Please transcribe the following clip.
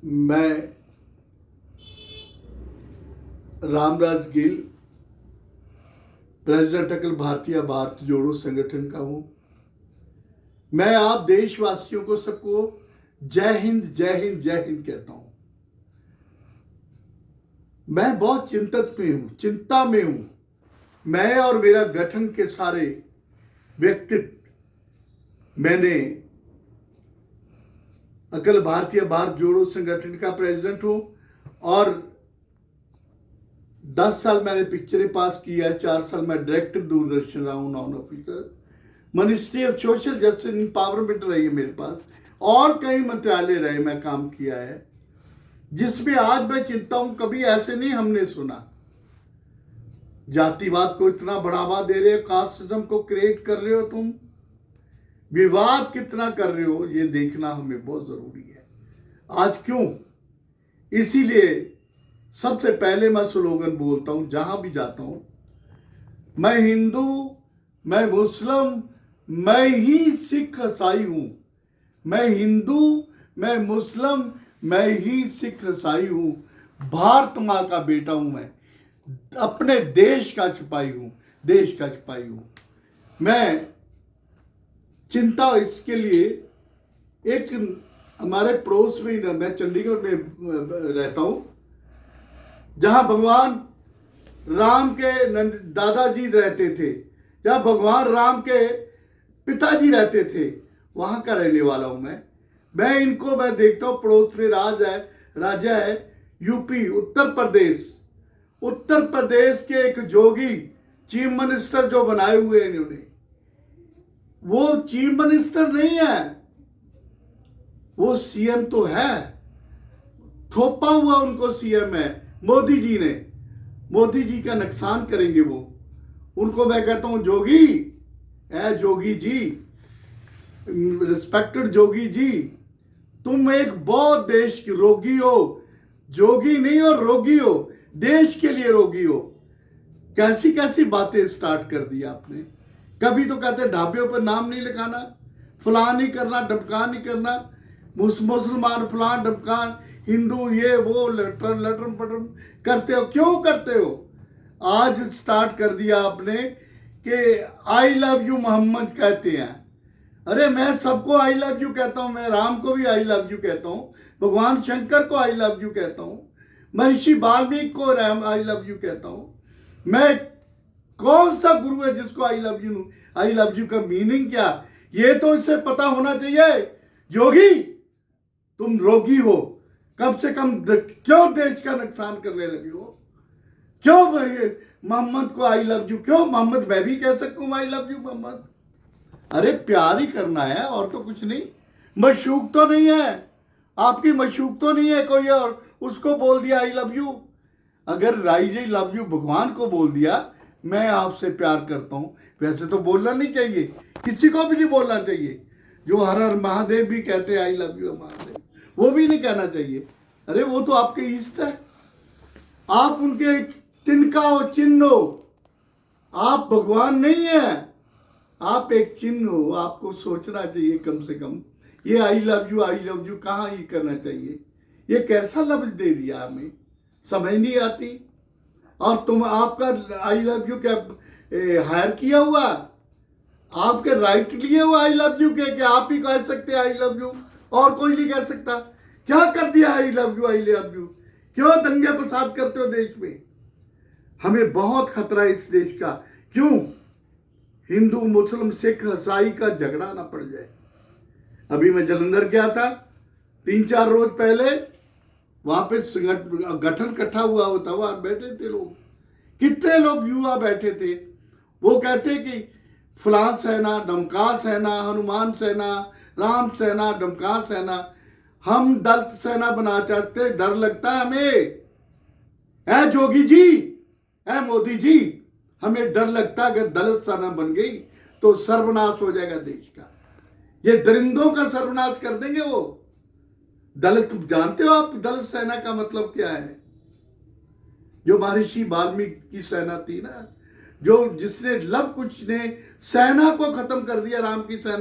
मैं रामराज गिल, प्रेसिडेंट अखिल भारतीय भारत जोड़ो संगठन का हूं। मैं आप देशवासियों को सबको जय हिंद जय हिंद जय हिंद कहता हूं। मैं बहुत चिंता में हूं। मैं और मेरा गठन के सारे व्यक्तित्व, मैंने अखिल भारतीय भारत जोड़ो संगठन का प्रेसिडेंट हूं और 10 साल मैंने पिक्चरें पास किया है। 4 साल मैं डायरेक्टर दूरदर्शन रहा हूं, non officer. Ministry of social justice empowerment रही है मेरे पास, और कई मंत्रालय रहे मैं काम किया है, जिसमें आज मैं चिंता हूं। कभी ऐसे नहीं हमने सुना जातिवाद को इतना बढ़ावा दे रहे हो, कास्टिज्म को क्रिएट कर रहे हो, तुम विवाद कितना कर रहे हो, ये देखना हमें बहुत जरूरी है। आज क्यों? इसीलिए सबसे पहले मैं स्लोगन बोलता हूं जहां भी जाता हूं, मैं हिंदू, मैं मुस्लिम, मैं ही सिख ईसाई हूं। मैं हिंदू, मैं मुस्लिम, मैं ही सिख ईसाई हूं। भारत मां का बेटा हूं। मैं अपने देश का सिपाही हूं, देश का सिपाही हूं। मैं चिंता इसके लिए, एक हमारे पड़ोस में ही, मैं चंडीगढ़ में रहता हूं, जहां भगवान राम के दादाजी रहते थे, जहां भगवान राम के पिताजी रहते थे, वहां का रहने वाला हूं मैं इनको मैं देखता हूं। पड़ोस में राज्य है यूपी, उत्तर प्रदेश के एक जोगी चीफ मिनिस्टर जो बनाए हुए हैं इन्होंने, वो चीफ मिनिस्टर नहीं है, वो सीएम तो है, थोपा हुआ उनको सीएम है मोदी जी ने। मोदी जी का नुकसान करेंगे वो। उनको मैं कहता हूं जोगी, जोगी जी, रिस्पेक्टेड जोगी जी, तुम एक बहुत देश की रोगी हो। जोगी नहीं हो, रोगी हो, देश के लिए रोगी हो। कैसी कैसी बातें स्टार्ट कर दी आपने। कभी तो कहते ढाबियों पर नाम नहीं लिखाना, फलां नहीं करना, ढमकान नहीं करना, मुसलमान फलां ढमकान, हिंदू ये वो, लटरम पटरम करते हो। क्यों करते हो? आज स्टार्ट कर दिया आपने कि आई लव यू मोहम्मद कहते हैं। अरे मैं सबको आई लव यू कहता हूं। मैं राम को भी आई लव यू कहता हूं, भगवान शंकर को आई लव यू कहता हूं, महर्षि वाल्मीकि को आई लव यू कहता हूं। मैं कौन सा गुरु है जिसको आई लव यू का मीनिंग क्या, ये तो इससे पता होना चाहिए। योगी, तुम रोगी हो। कम से कम क्यों देश का नुकसान करने लगे हो? क्यों मोहम्मद को आई लव यू? क्यों मोहम्मद, मैं भी कह सकता हूं आई लव यू मोहम्मद। अरे प्यार ही करना है और तो कुछ नहीं। मशूक तो नहीं है आपकी, मशूक तो नहीं है कोई और, उसको बोल दिया आई लव यू। अगर आई लव यू भगवान को बोल दिया मैं आपसे प्यार करता हूं, वैसे तो बोलना नहीं चाहिए, किसी को भी नहीं बोलना चाहिए। जो हर हर महादेव भी कहते हैं आई लव यू महादेव, वो भी नहीं कहना चाहिए। अरे वो तो आपके इष्ट है, आप उनके तिनका हो, चिन्ह हो। आप भगवान नहीं है, आप एक चिन्ह हो। आपको सोचना चाहिए कम से कम। ये आई लव यू कहाँ ही करना चाहिए? ये कैसा लफ्ज दे दिया हमें, समझ नहीं आती। और तुम, आपका आई लव यू क्या हायर किया हुआ, आपके राइट लिए हुआ आई लव यू के, क्या आप ही कह सकते हैं आई लव यू, और कोई नहीं कह सकता? क्या कर दिया आई लव यू? क्यों दंगे फसाद करते हो देश में? हमें बहुत खतरा है इस देश का। क्यों? हिंदू मुस्लिम सिख ईसाई का झगड़ा ना पड़ जाए। अभी मैं जलंधर गया था 3-4 रोज पहले, वहां पे गठन इकट्ठा हुआ होता, वहां बैठे थे लोग, कितने लोग युवा बैठे थे। वो कहते कि फलां सेना, डमका सेना, हनुमान सेना, राम सेना, डमका सेना, हम दलित सेना बना चाहते, डर लगता है हमें। है जोगी जी, है मोदी जी, हमें डर लगता है अगर दलित सेना बन गई तो सर्वनाश हो जाएगा देश का। ये दरिंदों का सर्वनाश कर देंगे वो। दलित, जानते हो आप दलित सेना का मतलब क्या है? जो महर्षि वाल्मीकि की सेना थी ना, जो जिसने लव कुश ने सेना को खत्म कर दिया, राम की सेना।